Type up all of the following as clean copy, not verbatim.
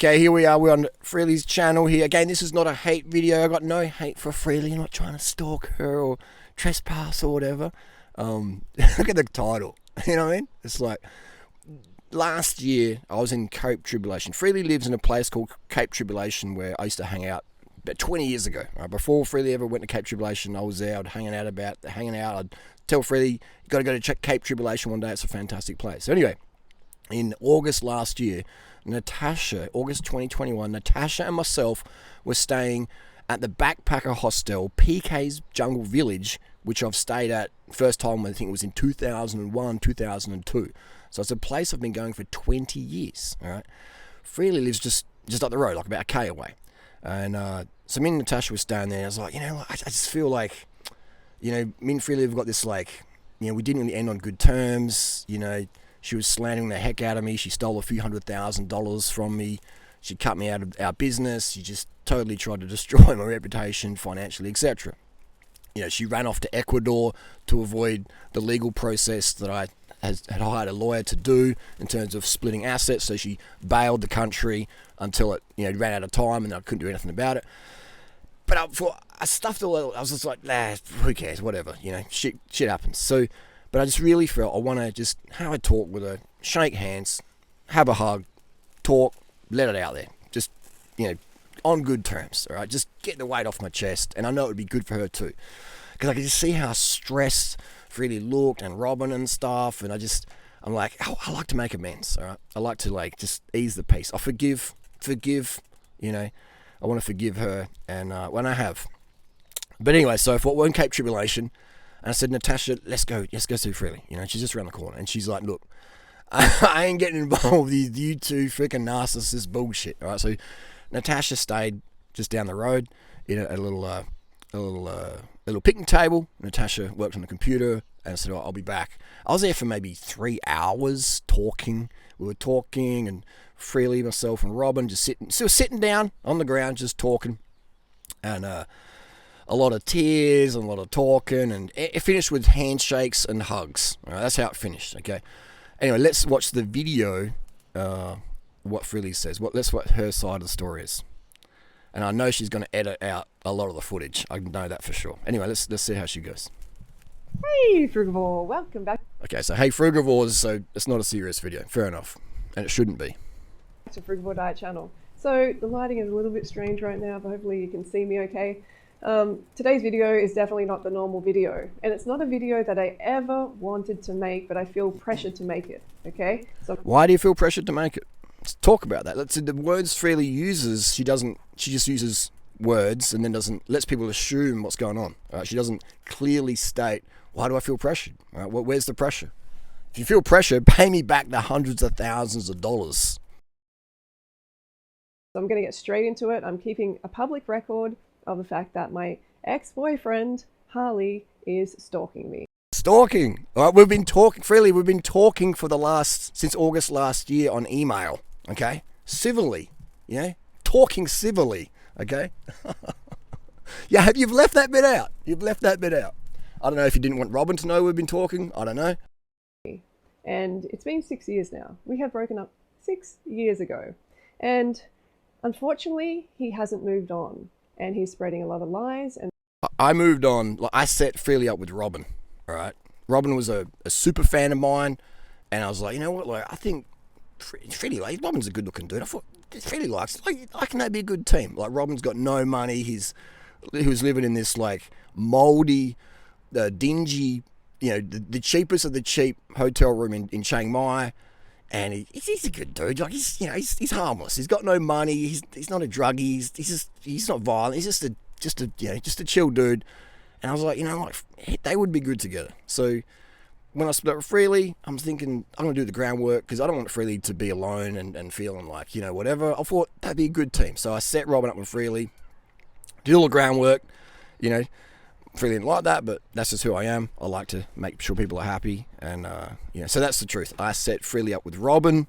Okay, here we are. We're on Freelee's channel here. Again, this is not a hate video. I got no hate for Freelee. I'm not trying to stalk her or trespass or whatever. Look at the title. You know what I mean? It's like, last year I was in Cape Tribulation. Freelee lives in a place called Cape Tribulation where I used to hang out about 20 years ago. Right? Before Freelee ever went to Cape Tribulation, I was there. I'd hanging out. I'd tell Freelee, you got to go to check Cape Tribulation one day. It's a fantastic place. So anyway, in August last year, August 2021, Natasha and myself were staying at the backpacker hostel, PK's Jungle Village, which I've stayed at first time, I think it was in 2001, 2002. So it's a place I've been going for 20 years. All right, Freelee lives just up the road, like about a K away. And so me and Natasha were staying there, and I was like, I just feel like, me and Freelee have got this, like, we didn't really end on good terms. She was slandering the heck out of me. She stole a few $100,000 from me. She cut me out of our business. She just totally tried to destroy my reputation financially, etc. She ran off to Ecuador to avoid the legal process that I had hired a lawyer to do in terms of splitting assets. So she bailed the country until it ran out of time, and I couldn't do anything about it. But I stuffed all. I was just like, nah, who cares? Whatever. Shit happens. So. But I just really felt I want to just have a talk with her, shake hands, have a hug, talk, let it out there. Just, on good terms, all right? Just get the weight off my chest. And I know it would be good for her too. Because I could just see how stressed Freelee looked and Robin and stuff. And I'm like, I like to make amends, all right? I like to, just ease the pace. I forgive, I want to forgive her. And when I have. But anyway, so we're in Cape Tribulation. And I said, Natasha, let's go see Freelee. She's just around the corner. And she's like, look, I ain't getting involved with you two freaking narcissist bullshit. All right, so Natasha stayed just down the road in a little picnic table. Natasha worked on the computer, and I said, I'll be back. I was there for maybe 3 hours talking. We were talking, and Freelee, myself, and Robin just sitting down on the ground, just talking. And a lot of tears and a lot of talking, and it finished with handshakes and hugs. All right, that's how it finished, okay? Anyway, let's watch the video, what Freelee says. Let's what her side of the story is. And I know she's going to edit out a lot of the footage. I know that for sure. Anyway, let's see how she goes. Hey, Frugivore, welcome back. Okay, so hey, Frugivores, so it's not a serious video. Fair enough. And it shouldn't be. To Frugivore Diet channel. So the lighting is a little bit strange right now, but hopefully you can see me okay. Today's video is definitely not the normal video, and it's not a video that I ever wanted to make, but I feel pressured to make it, okay? So why do you feel pressured to make it? Let's talk about that. Let's see, the words Freelee uses, she just uses words and then lets people assume what's going on. She doesn't clearly state, why do I feel pressured? Where's the pressure? If you feel pressure, pay me back the hundreds of thousands of dollars. I'm going to get straight into it. I'm keeping a public record of the fact that my ex-boyfriend Harley is stalking me. Stalking. All right, we've been talking since August last year on email. Okay, civilly. Talking civilly. Okay. Yeah, you've left that bit out. I don't know if you didn't want Robin to know we've been talking. I don't know. And it's been 6 years now. We had broken up 6 years ago, and unfortunately, he hasn't moved on. And he's spreading a lot of lies. And I moved on. I set Freelee up with Robin. All right. Robin was a super fan of mine. And I was like, you know what? I think Freelee, Robin's a good looking dude. I thought Freelee likes, I can that be a good team. Robin's got no money. He was living in this moldy, dingy, the cheapest of the cheap hotel room in Chiang Mai. And he's a good dude. He's harmless. He's got no money. He's not a druggie. He's not violent. He's just a chill dude. And I was like, they would be good together. So when I split up with Freelee, I'm thinking I'm gonna do the groundwork because I don't want Freelee to be alone and feeling like whatever. I thought that'd be a good team. So I set Robin up with Freelee, did all the groundwork. Freelee didn't like that, but that's just who I am. I like to make sure people are happy, and so that's the truth. I set Freelee up with Robin,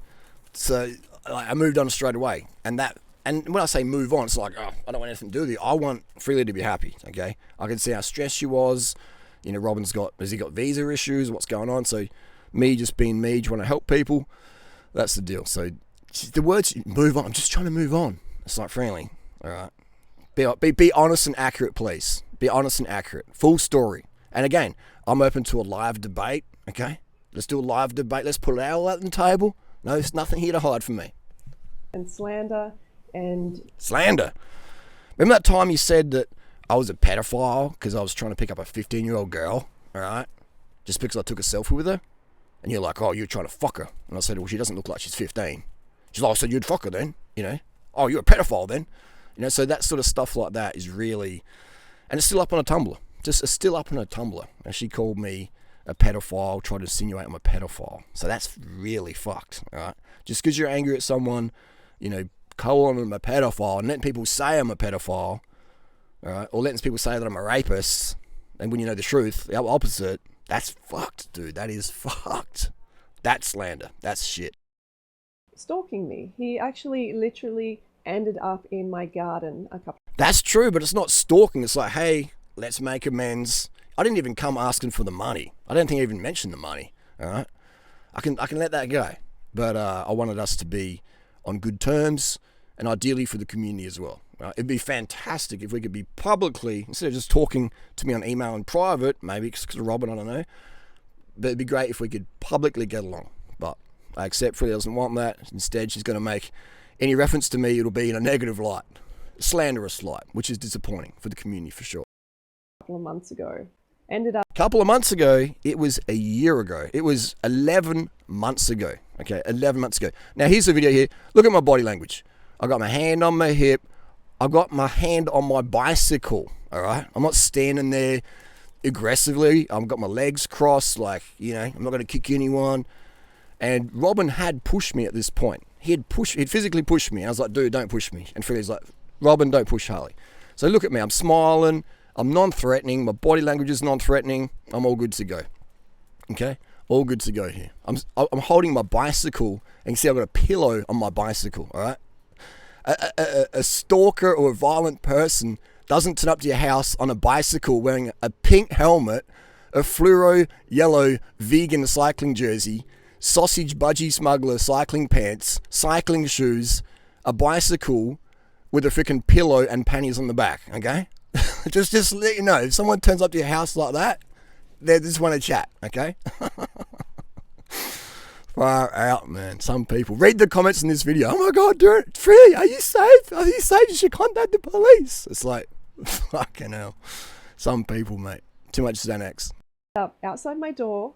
so I moved on straight away. And when I say move on, it's like, I don't want anything to do with you. I want Freelee to be happy. Okay, I can see how stressed she was. Robin's has he got visa issues? What's going on? So me just being me, trying to help people. That's the deal. So the words move on. I'm just trying to move on. It's like, Freelee, all right. Be honest and accurate, please. Be honest and accurate. Full story. And again, I'm open to a live debate. Okay, let's do a live debate. Let's put it all out on the table. No, there's nothing here to hide from me. And slander and slander. Remember that time you said that I was a pedophile because I was trying to pick up a 15-year-old girl, all right? Just because I took a selfie with her? And you're like, oh, you're trying to fuck her. And I said, well, she doesn't look like she's 15. She's like, oh, so you'd fuck her then, you know? Oh, you're a pedophile then. You know, so that sort of stuff like that is really... And it's still up on a Tumblr. It's still up on a Tumblr. And she called me a pedophile, tried to insinuate I'm a pedophile. So that's really fucked, all right? Just because you're angry at someone, you know, calling them a pedophile and letting people say I'm a pedophile, all right, or letting people say that I'm a rapist, and when you know the truth, the opposite, that's fucked, dude. That is fucked. That's slander. That's shit. stalking me. He actually literally ended up in my garden a couple. That's true, but it's not stalking. It's like, hey, let's make amends. I didn't even come asking for the money. I don't think I even mentioned the money. All right, I can let that go. But I wanted us to be on good terms, and ideally for the community as well. It'd be fantastic if we could be publicly, instead of just talking to me on email in private, maybe because of Robin, I don't know. But it'd be great if we could publicly get along. But I accept Freelee doesn't want that. Instead, she's going to make any reference to me, it'll be in a negative light, slanderous light, which is disappointing for the community for sure. A couple of months ago. Ended up. Couple of months ago, it was a year ago. It was 11 months ago. Okay, 11 months ago. Now, here's the video here. Look at my body language. I got my hand on my hip. I got my hand on my bicycle, all right? I'm not standing there aggressively. I've got my legs crossed, like, you know, I'm not going to kick anyone. And Robin had pushed me at this point. He'd physically pushed me. I was like, dude, don't push me. And Freelee's like, Robin, don't push Harley. So look at me. I'm smiling. I'm non-threatening. My body language is non-threatening. I'm all good to go. Okay? All good to go here. I'm holding my bicycle, and you see I've got a pillow on my bicycle, all right? A stalker or a violent person doesn't turn up to your house on a bicycle wearing a pink helmet, a fluoro yellow vegan cycling jersey, sausage budgie smuggler cycling pants, cycling shoes, a bicycle with a freaking pillow and panties on the back, okay? just let you know, if someone turns up to your house like that, they just want to chat, okay? Far out, man. Some people. Read the comments in this video. Oh my God, Freelee, are you safe? Are you safe? You should contact the police. It's like, fucking hell. Some people, mate. Too much Xanax. Up outside my door,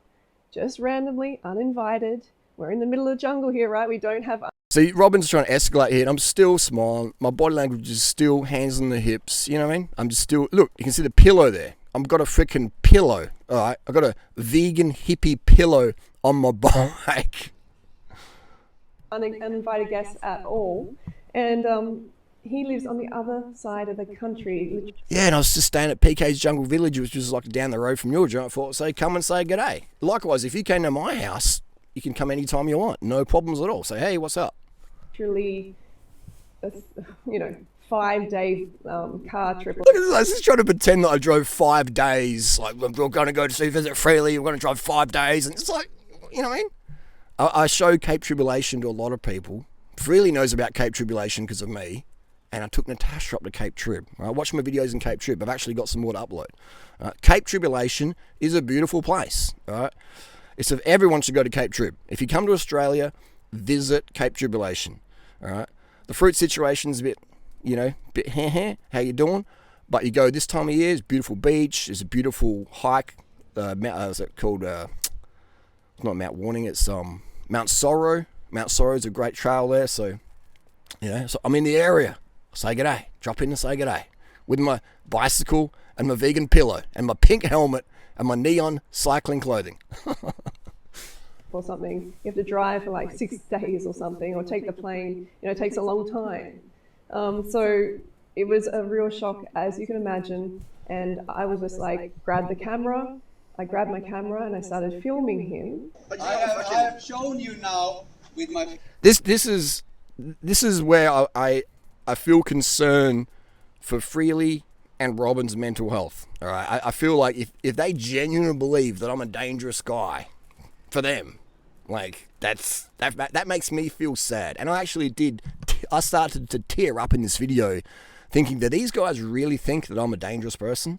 just randomly, uninvited. We're in the middle of the jungle here, right? We don't have... See, Robin's trying to escalate here, and I'm still smiling. My body language is still hands on the hips. You know what I mean? I'm just still... Look, you can see the pillow there. I've got a freaking pillow. All right? I've got a vegan hippie pillow on my bike. Uninvited guests at all. And he lives on the other side of the country. Yeah, and I was just staying at PK's Jungle Village, which was like down the road from your joint. I thought, say, come and say g'day. Likewise, if you came to my house, you can come anytime you want. No problems at all. Say, hey, what's up? Literally, 5-day car trip. Look at this. I was just trying to pretend that I drove 5 days. Like, we're going to go to visit Freelee. We're going to drive 5 days. And it's like, you know what I mean? I show Cape Tribulation to a lot of people. Freelee knows about Cape Tribulation because of me. And I took Natasha up to Cape Trib. I watch my videos in Cape Trib. I've actually got some more to upload. Cape Tribulation is a beautiful place. All right? It's if everyone should go to Cape Trib. If you come to Australia, visit Cape Tribulation. All right? The fruit situation's a bit, bit how you doing? But you go this time of year, it's a beautiful beach, it's a beautiful hike. Is it called, it's not Mount Warning, it's Mount Sorrow. Mount Sorrow is a great trail there, so, so I'm in the area. Say g'day. Drop in and say g'day. With my bicycle and my vegan pillow and my pink helmet and my neon cycling clothing. Or something. You have to drive for like 6 days or something, or take the plane. It takes a long time. So it was a real shock, as you can imagine. And I was just like, grab the camera. I grabbed my camera and I started filming him. I have shown you now with my... This is where I feel concern for Freelee and Robin's mental health. All right, I feel like if they genuinely believe that I'm a dangerous guy for them, Like, that makes me feel sad. And I actually I started to tear up in this video thinking that these guys really think that I'm a dangerous person.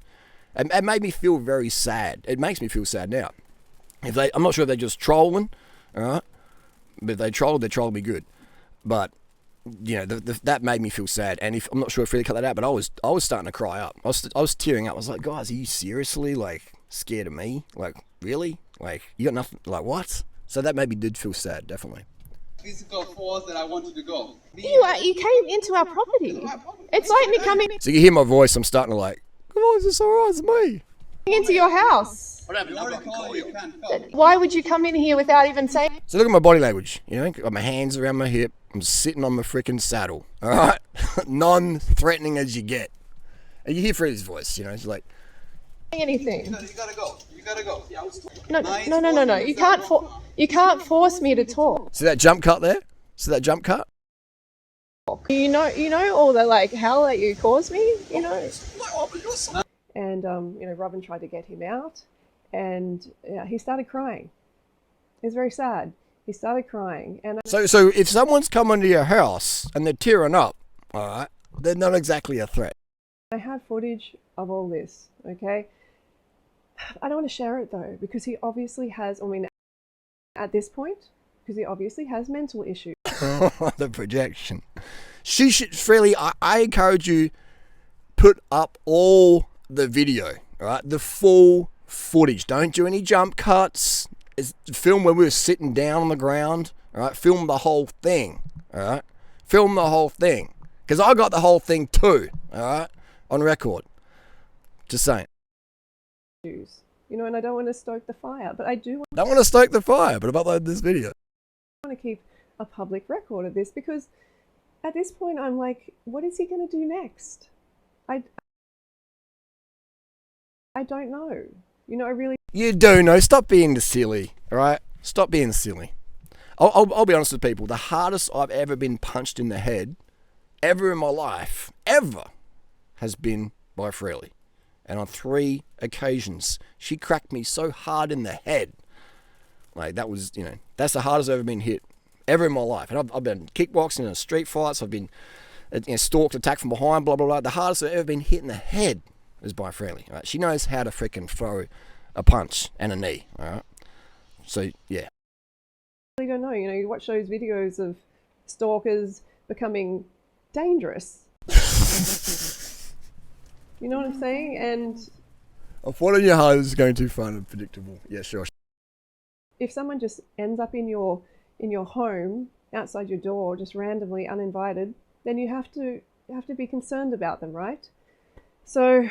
It made me feel very sad. It makes me feel sad now. I'm not sure if they're just trolling, all right? But if they trolled me good. But, you know, that made me feel sad. And I'm not sure if Freelee cut that out, but I was starting to cry up. I was tearing up. I was like, guys, are you seriously, like, scared of me? Like, really? Like, you got nothing? Like, what? So that maybe did feel sad, definitely. Physical force that I wanted to go. You came into our property. It's like me coming So you hear my voice, I'm starting to like, come on, is this alright? It's me. into your house. Why would you come in here without even saying? So look at my body language, you know, got my hands around my hip, I'm sitting on my freaking saddle, alright? Non-threatening as you get. And you hear Freddie's voice, you know, it's like, Anything? You gotta go. You gotta go. No. You can't force me to talk. see that jump cut there? See that jump cut? You know all the like hell that you caused me. You know. And you know, Robin tried to get him out, and he started crying. It was very sad. He started crying, and So if someone's coming to your house and they're tearing up, alright, they're not exactly a threat. I have footage of all this. Okay. I don't want to share it though, because he obviously has. I mean, at this point, because he obviously has mental issues. The projection. She should, Freelee, I encourage you, put up all the video, alright? The full footage. Don't do any jump cuts. Film when we were sitting down on the ground, alright? Film the whole thing, alright? Film the whole thing. Because I got the whole thing too, alright? On record. Just saying. You know, and I don't want to stoke the fire, but I do Don't want to stoke the fire, but I've uploaded this video. want to keep a public record of this, because at this point I'm like, what is he going to do next? I don't know. You know, I really. You do know. Stop being silly, alright? Stop being silly. I'll be honest with people. The hardest I've ever been punched in the head, ever in my life, ever, has been by Freelee. And on 3 occasions, she cracked me so hard in the head. Like, that was, you know, that's the hardest I've ever been hit, ever in my life. And I've been kickboxing and street fights. I've been stalked, attacked from behind, blah, blah, blah. The hardest I've ever been hit in the head is by Freelee. Right? She knows how to freaking throw a punch and a knee. All right. So, yeah. I really don't know. You know, you watch those videos of stalkers becoming dangerous. You know what I'm saying? And I'm following your heart. This is going too fun and predictable. Yeah, sure. if someone just ends up in your home outside your door, just randomly uninvited, then you have to be concerned about them, right? So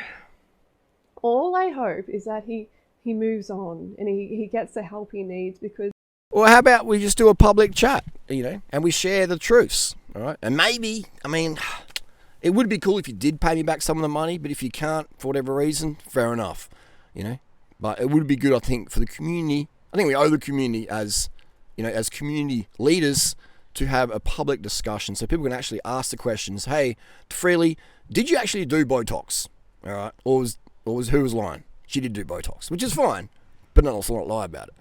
all I hope is that he moves on and he gets the help he needs, because. Well, how about we just do a public chat, you know, and we share the truths, all right? And maybe, I mean, it would be cool if you did pay me back some of the money, but if you can't, for whatever reason, fair enough, you know? But it would be good, I think, for the community. I think we owe the community as, you know, as community leaders to have a public discussion so people can actually ask the questions, hey, Freelee, did you actually do Botox, all right? Or was who was lying? She did do Botox, which is fine, but not also not lie about it.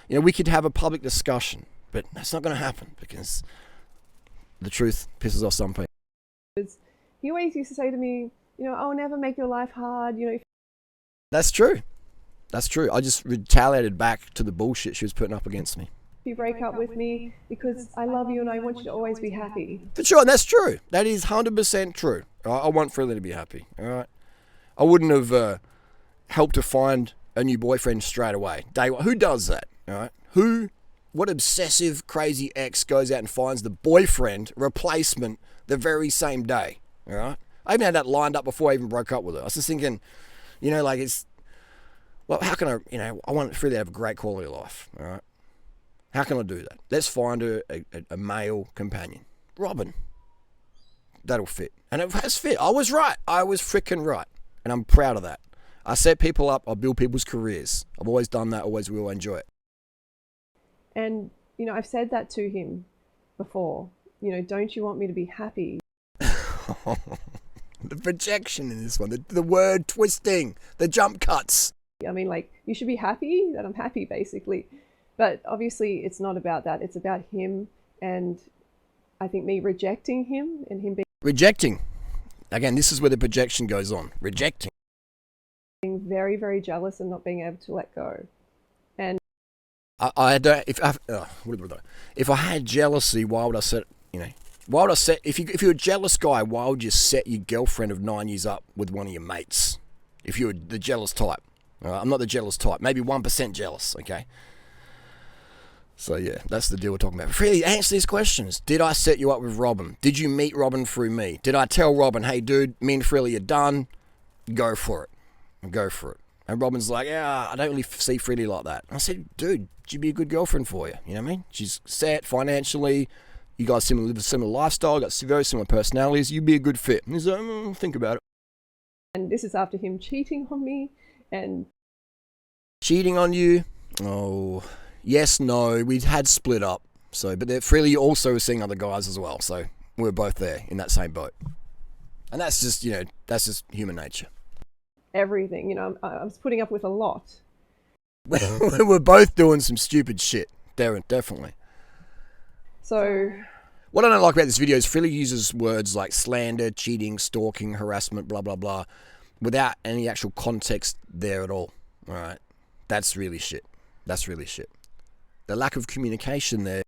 You know, we could have a public discussion, but that's not going to happen because the truth pisses off some people. He always used to say to me, you know, I'll never make your life hard, you know. That's true. That's true. I just retaliated back to the bullshit she was putting up against me. If you break up with me because I love you and I want you to always be happy. For sure, and that's true. That is 100% true. I want Freelee to be happy, all right? I wouldn't have helped her find a new boyfriend straight away. Day one. Who does that, all right? What obsessive, crazy ex goes out and finds the boyfriend replacement the very same day, all right? I even had that lined up before I even broke up with her. I was just thinking, you know, like well, how can I want Freelee to have a great quality of life, all right? How can I do that? Let's find her a male companion. Robin. That'll fit. And it has fit. I was right. I was freaking right. And I'm proud of that. I set people up. I build people's careers. I've always done that. Always will. Enjoy it. And, you know, I've said that to him before. You know, don't you want me to be happy? The projection in this one. The word twisting. The jump cuts. I mean, like, you should be happy that I'm happy, basically. But obviously it's not about that. It's about him, and I think me rejecting him and him Rejecting. Again, this is where the projection goes on. Rejecting. being very, very jealous and not being able to let go. And I don't. If I had jealousy, why would I set? Why would I set? If you're a jealous guy, why would you set your girlfriend of 9 years up with one of your mates? If you're the jealous type, I'm not the jealous type. Maybe 1% jealous. Okay. So yeah, that's the deal we're talking about. Freelee, answer these questions. Did I set you up with Robin? Did you meet Robin through me? Did I tell Robin, hey dude, me and Freelee are done. Go for it. Go for it. And Robin's like, yeah, I don't really see Freelee like that. I said, dude, she'd be a good girlfriend for you. You know what I mean? She's set financially. You guys live a similar lifestyle, got very similar personalities. You'd be a good fit. And he's like, think about it. And this is after him cheating on me and cheating on you? Oh, yes, no. We had split up. So, but Freelee also was seeing other guys as well. So we're both there in that same boat. And that's just, that's just human nature. everything. I was putting up with a lot. We're both doing some stupid shit. Definitely. So what I don't like about this video is Freelee uses words like slander, cheating, stalking, harassment, blah, blah, blah, without any actual context there at all. All right? That's really shit. That's really shit. The lack of communication there.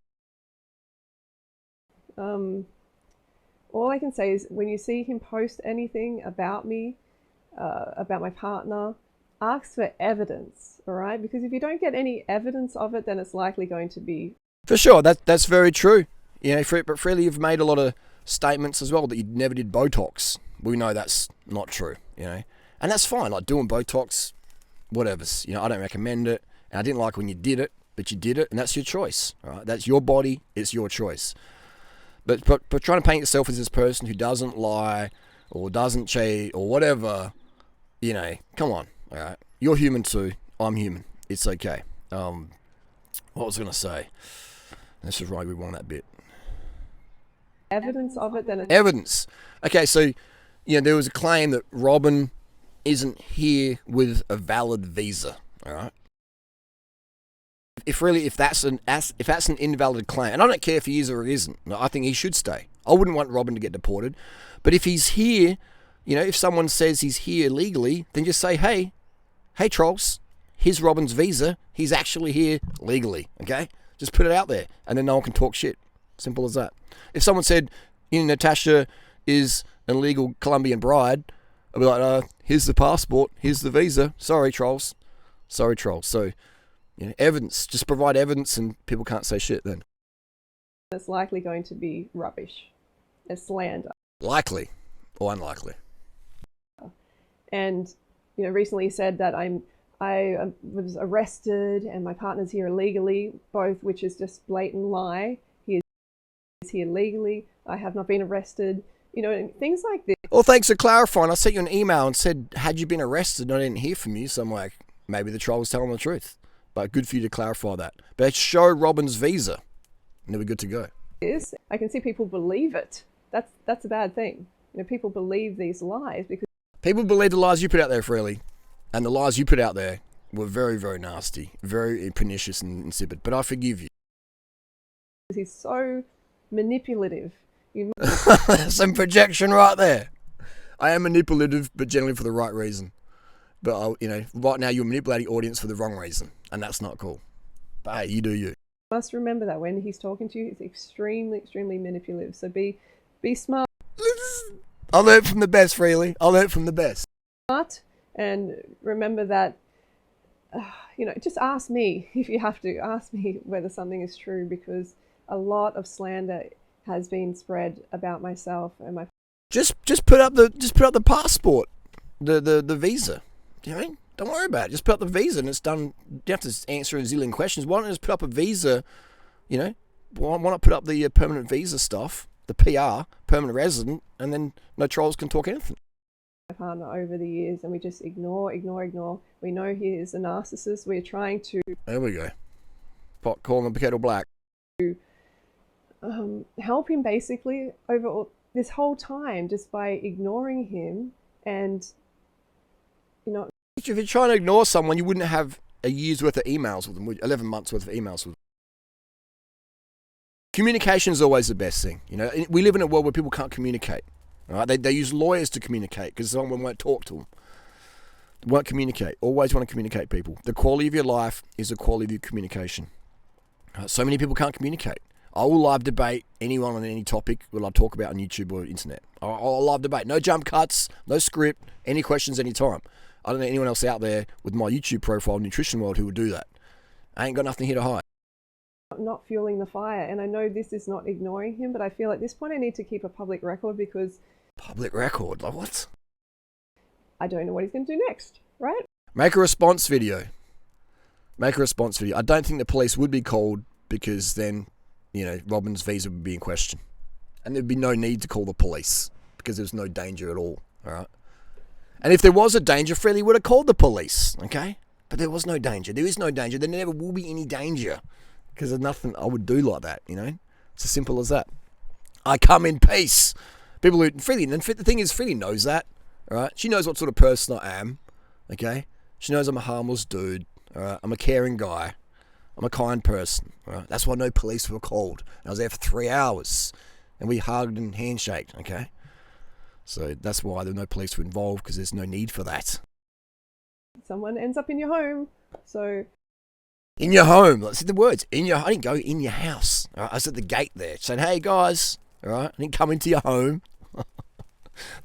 all I can say is when you see him post anything about me, about my partner, ask for evidence, all right? Because if you don't get any evidence of it, then it's likely going to be... For sure, that's very true. But Freelee, you've made a lot of statements as well that you never did Botox. We know that's not true, And that's fine, like doing Botox, whatever's. I don't recommend it. And I didn't like when you did it, but you did it, and that's your choice, all right? That's your body, it's your choice. But trying to paint yourself as this person who doesn't lie or doesn't cheat or whatever, come on, all right? You're human too. I'm human. It's okay. What was I going to say? This is right. We won that bit. Evidence of it, then it's... Evidence. Okay, so, there was a claim that Robin isn't here with a valid visa, all right? If that's an invalid claim, and I don't care if he is or he isn't, I think he should stay. I wouldn't want Robin to get deported. But if he's here, if someone says he's here legally, then just say, hey trolls, here's Robin's visa. He's actually here legally, okay? Just put it out there, and then no one can talk shit. Simple as that. If someone said, Natasha is an illegal Colombian bride, I'd be like, here's the passport, here's the visa. Sorry, trolls. So, evidence. Just provide evidence and people can't say shit then. It's likely going to be rubbish. It's slander. Likely or unlikely. And, recently he said that I was arrested and my partner's here illegally, both which is just blatant lie. He is here legally. I have not been arrested. And things like this. Well, thanks for clarifying. I sent you an email and said, had you been arrested? And I didn't hear from you. So I'm like, maybe the troll was telling the truth. But good for you to clarify that. But show Robin's visa, and then we're good to go. I can see people believe it. That's a bad thing. People believe these lies because people believe the lies you put out there, Freelee, and the lies you put out there were very, very nasty, very pernicious and insipid. But I forgive you. He's so manipulative. Some projection right there. I am manipulative, but generally for the right reason. But, right now you're manipulating the audience for the wrong reason, and that's not cool. But hey, you do you. You must remember that when he's talking to you, he's extremely, extremely manipulative. So be smart. I learned from the best, Freelee. I learned from the best. And remember that, just ask me if you have to. Ask me whether something is true, because a lot of slander has been spread about myself and my... Just put up the passport, the visa. Do you know what I mean? Don't worry about it. Just put up the visa and it's done. You don't have to answer a zillion questions. Why don't you just put up a visa, Why not put up the permanent visa stuff, the PR, permanent resident, and then no trolls can talk anything. My partner over the years, and we just ignore. We know he is a narcissist. We're trying to... There we go. Pot calling the kettle black. Help him basically over this whole time just by ignoring him and... If you're trying to ignore someone, you wouldn't have a year's worth of emails with them, 11 months worth of emails with them. Communication is always the best thing. You know, we live in a world where people can't communicate. All right? They use lawyers to communicate because someone won't talk to them. They won't communicate. Always want to communicate, people. The quality of your life is the quality of your communication. So many people can't communicate. I will live debate anyone on any topic that I talk about on YouTube or internet. I'll live debate. No jump cuts, no script, any questions anytime. I don't know anyone else out there with my YouTube profile, Nutrition World, who would do that. I ain't got nothing here to hide. Not fueling the fire. And I know this is not ignoring him, but I feel at this point I need to keep a public record because... Public record? Like what? I don't know what he's going to do next, right? Make a response video. Make a response video. I don't think the police would be called because then, you know, Robin's visa would be in question. And there'd be no need to call the police because there's no danger at all, alright? And if there was a danger, Freelee would have called the police, okay? But there was no danger. There is no danger. There never will be any danger because there's nothing I would do like that, you know? It's as simple as that. I come in peace. People who, Freelee, and the thing is, Freelee knows that, alright? She knows what sort of person I am, okay? She knows I'm a harmless dude, alright? I'm a caring guy. I'm a kind person, alright? That's why no police were called. I was there for 3 hours and we hugged and handshaked, okay? So that's why there were no police were involved because there's no need for that. Someone ends up in your home, so... In your home. Let's see the words. In your... I didn't go in your house. All right? I was at the gate there saying, hey guys, all right? I didn't come into your home.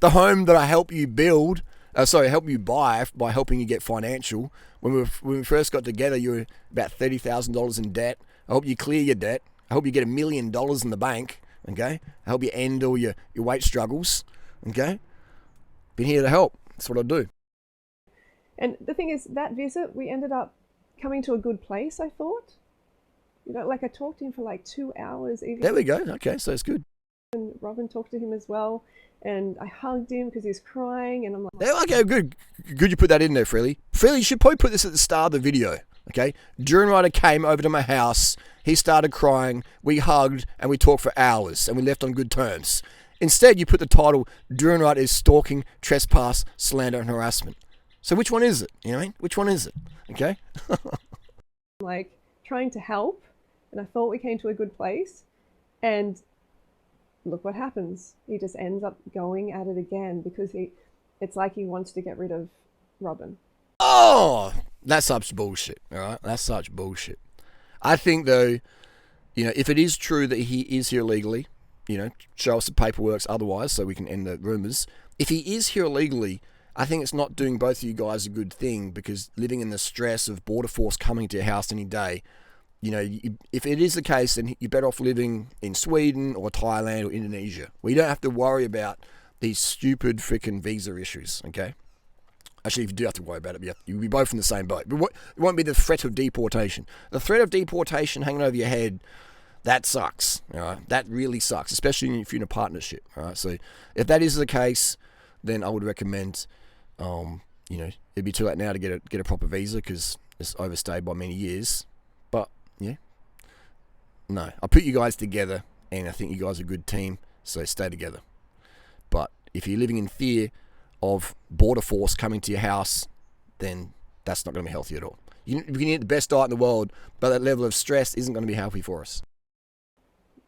The home that I help you build, help you buy by helping you get financial. When we first got together, you were about $30,000 in debt. I hope you clear your debt. I hope you get $1 million in the bank, okay? I hope you end all your weight struggles. Okay? Been here to help. That's what I do. And the thing is, that visit, we ended up coming to a good place, I thought. You know, like I talked to him for like 2 hours. Even. There we go. Okay, so it's good. And Robin talked to him as well. And I hugged him because he's crying. And I'm like... Okay, good. Good you put that in there, Freelee. Freelee, you should probably put this at the start of the video. Okay? Durianrider came over to my house. He started crying. We hugged and we talked for hours. And we left on good terms. Instead, you put the title, Durianrider is stalking, trespass, slander, and harassment. So which one is it? You know what I mean? Which one is it? Okay? Like, trying to help, and I thought we came to a good place, and look what happens. He just ends up going at it again because it's like he wants to get rid of Robin. Oh! That's such bullshit, alright? That's such bullshit. I think, though, you know, if it is true that he is here illegally, you know, show us the paperwork otherwise so we can end the rumours. If he is here illegally, I think it's not doing both of you guys a good thing because living in the stress of border force coming to your house any day, you know, if it is the case, then you're better off living in Sweden or Thailand or Indonesia where you don't have to worry about these stupid freaking visa issues, okay? Actually, if you do have to worry about it, you'll be both in the same boat. But it won't be the threat of deportation. The threat of deportation hanging over your head, that sucks. All right? That really sucks, especially if you're in a partnership. All right? So if that is the case, then I would recommend, you know, it'd be too late now to get a proper visa because it's overstayed by many years. But yeah, no, I put you guys together, and I think you guys are a good team. So stay together. But if you're living in fear of border force coming to your house, then that's not going to be healthy at all. We can eat the best diet in the world, but that level of stress isn't going to be healthy for us.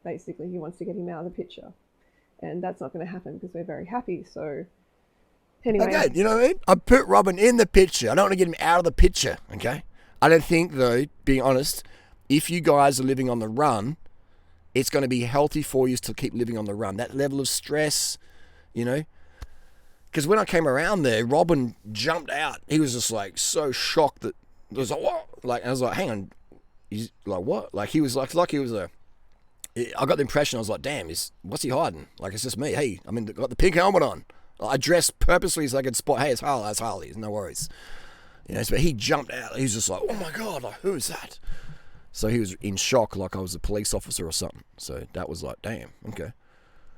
Basically, he wants to get him out of the picture. And that's not going to happen because we're very happy. So, anyway. Okay, you know what I mean? I put Robin in the picture. I don't want to get him out of the picture, okay? I don't think, though, being honest, if you guys are living on the run, it's going to be healthy for you to keep living on the run. That level of stress, you know? Because when I came around there, Robin jumped out. He was just like so shocked that it was like, what? Like, I was like, hang on. He's like, what? Like, he was like he was I got the impression, I was like, damn, what's he hiding? Like, it's just me. Hey, I mean, got the pink helmet on. I dressed purposely so I could spot, hey, it's Harley, no worries. You know, but he jumped out. He was just like, oh my God, like, who is that? So he was in shock, like I was a police officer or something. So that was like, damn, okay.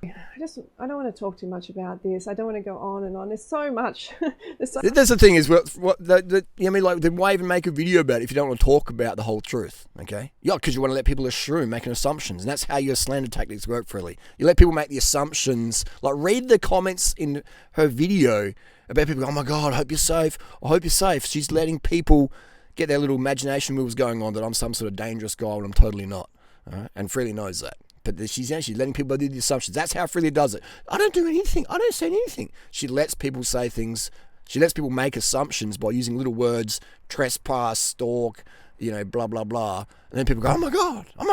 I don't want to talk too much about this. I don't want to go on and on. There's so much. That's the thing is, I mean, like, then why even make a video about it if you don't want to talk about the whole truth, okay? Yeah, because you want to let people assume, making assumptions, and that's how your slander tactics work, Freelee. You let people make the assumptions. Like, read the comments in her video about people, oh my God, I hope you're safe. I hope you're safe. She's letting people get their little imagination moves going on that I'm some sort of dangerous guy when I'm totally not. All right? And Freelee knows that. But she's actually letting people do the assumptions. That's how Freelee does it. I don't do anything. I don't say anything. She lets people say things. She lets people make assumptions by using little words, trespass, stalk, blah, blah, blah. And then people go, oh my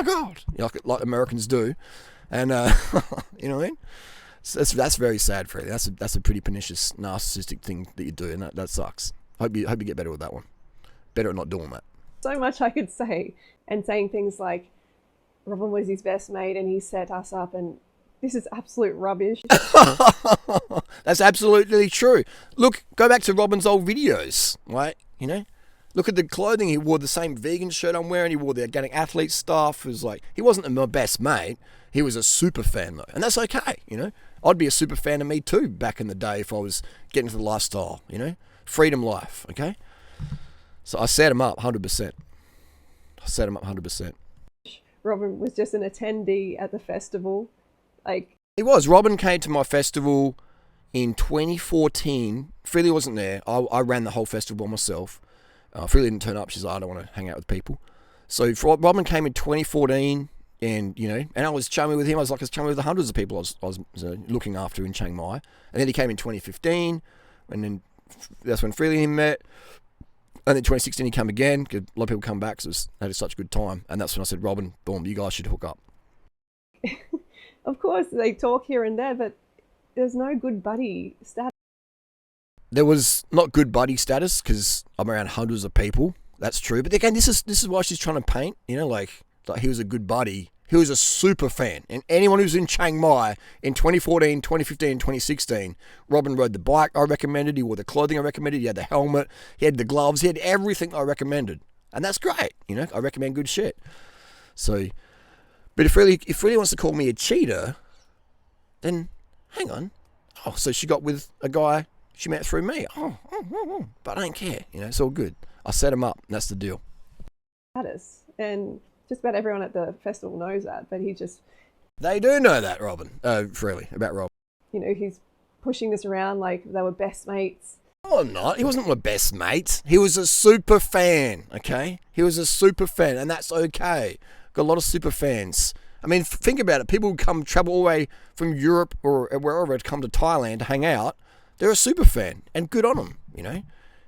God, like Americans do. And, you know what I mean? So that's very sad, Freelee. That's a pretty pernicious, narcissistic thing that you do, and that sucks. Hope you get better with that one. Better at not doing that. So much I could say, and saying things like, Robin was his best mate and he set us up, and this is absolute rubbish. That's absolutely true. Look, go back to Robin's old videos, right? Look at the clothing. He wore the same vegan shirt I'm wearing. He wore the organic athlete stuff. It was like, he wasn't my best mate. He was a super fan though. And that's okay, I'd be a super fan of me too back in the day if I was getting to the lifestyle, Freedom life, okay? So I set him up 100%. Robin was just an attendee at the festival. He was. Robin came to my festival in 2014. Freelee wasn't there. I ran the whole festival by myself. Freelee didn't turn up. She's like, I don't want to hang out with people. So Robin came in 2014, and I was chummy with him. I was chummy with the hundreds of people I was looking after in Chiang Mai. And then he came in 2015, and then that's when Freelee and him met. And then 2016 he came again. A lot of people come back because they had such a good time. And that's when I said, Robin, boom, you guys should hook up. Of course, they talk here and there, but there's no good buddy status. There was not good buddy status because I'm around hundreds of people. That's true. But again, this is why she's trying to paint. Like he was a good buddy. He was a super fan. And anyone who's in Chiang Mai in 2014, 2015, 2016, Robin rode the bike I recommended. He wore the clothing I recommended. He had the helmet. He had the gloves. He had everything I recommended. And that's great. I recommend good shit. So, but if Freelee wants to call me a cheater, then hang on. Oh, so she got with a guy she met through me. But I don't care. It's all good. I set him up. And that's the deal. And just about everyone at the festival knows that, but they do know that, Freelee, about Robin. He's pushing this around like they were best mates. No, I'm not. He wasn't my best mate. He was a super fan, okay? He was a super fan, and that's okay. Got a lot of super fans. I mean, think about it. People who travel all the way from Europe or wherever to come to Thailand to hang out. They're a super fan, and good on them,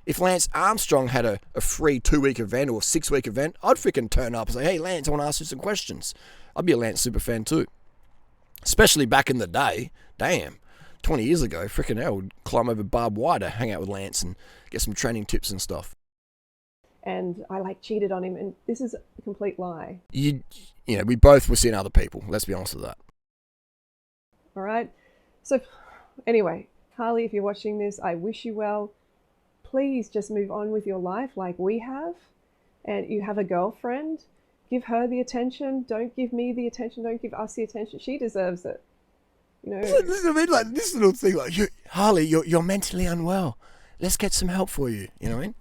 If Lance Armstrong had a free 2-week event or a 6-week event, I'd freaking turn up and say, hey, Lance, I want to ask you some questions. I'd be a Lance super fan too. Especially back in the day. Damn. 20 years ago, freaking hell, would climb over barbed wire to hang out with Lance and get some training tips and stuff. And I cheated on him, and this is a complete lie. We both were seeing other people. Let's be honest with that. All right. So anyway, Harley, if you're watching this, I wish you well. Please just move on with your life like we have. And you have a girlfriend. Give her the attention. Don't give me the attention. Don't give us the attention. She deserves it. This little thing Harley, you're mentally unwell. Let's get some help for you. You know what I mean?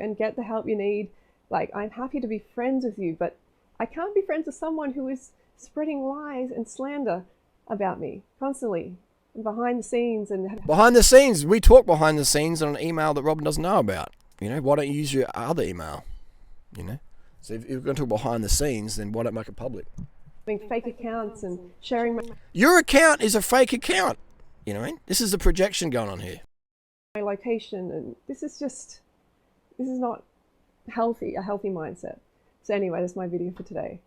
And get the help you need. I'm happy to be friends with you, but I can't be friends with someone who is spreading lies and slander about me constantly. Behind the scenes. We talk behind the scenes on an email that Robin doesn't know about. Why don't you use your other email? So if you're going to talk behind the scenes, then why don't make it public? Having fake accounts and sharing your account is a fake account. You know what I mean? This is a projection going on here. My location, and this is not healthy, a healthy mindset. So anyway, that's my video for today.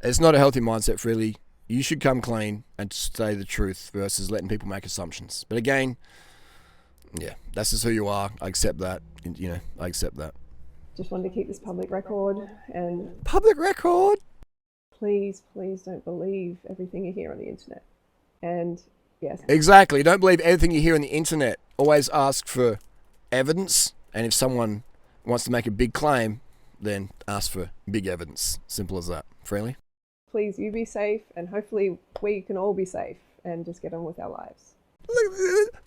It's not a healthy mindset, Freelee. You should come clean and say the truth versus letting people make assumptions. But again, yeah, that's just who you are. I accept that. I accept that. Just wanted to keep this public record. And public record? Please don't believe everything you hear on the internet. And yes. Exactly. Don't believe everything you hear on the internet. Always ask for evidence. And if someone wants to make a big claim, then ask for big evidence. Simple as that. Freelee? Please, you be safe, and hopefully we can all be safe and just get on with our lives.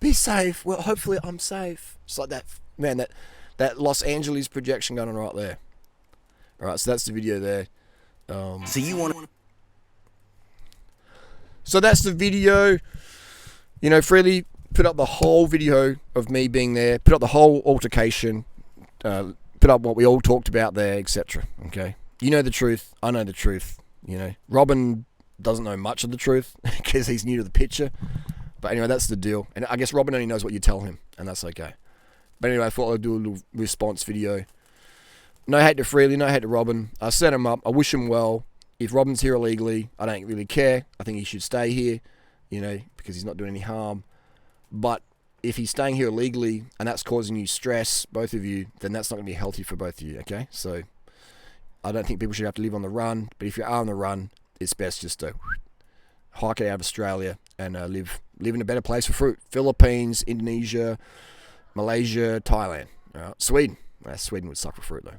Be safe. Well, hopefully I'm safe. It's like that, man, that Los Angeles projection going on right there. All right, so that's the video there. So that's the video. Freelee put up the whole video of me being there, put up the whole altercation, put up what we all talked about there, etc. Okay, you know the truth. I know the truth. You know, Robin doesn't know much of the truth because he's new to the picture. But anyway, that's the deal. And I guess Robin only knows what you tell him, and that's okay. But anyway, I thought I'd do a little response video. No hate to Freelee, no hate to Robin. I set him up. I wish him well. If Robin's here illegally, I don't really care. I think he should stay here, you know, because he's not doing any harm. But if he's staying here illegally and that's causing you stress, both of you, then that's not going to be healthy for both of you, okay? So I don't think people should have to live on the run. But if you are on the run, it's best just to hike it out of Australia and live in a better place for fruit. Philippines, Indonesia, Malaysia, Thailand. Sweden. Sweden would suck for fruit, though.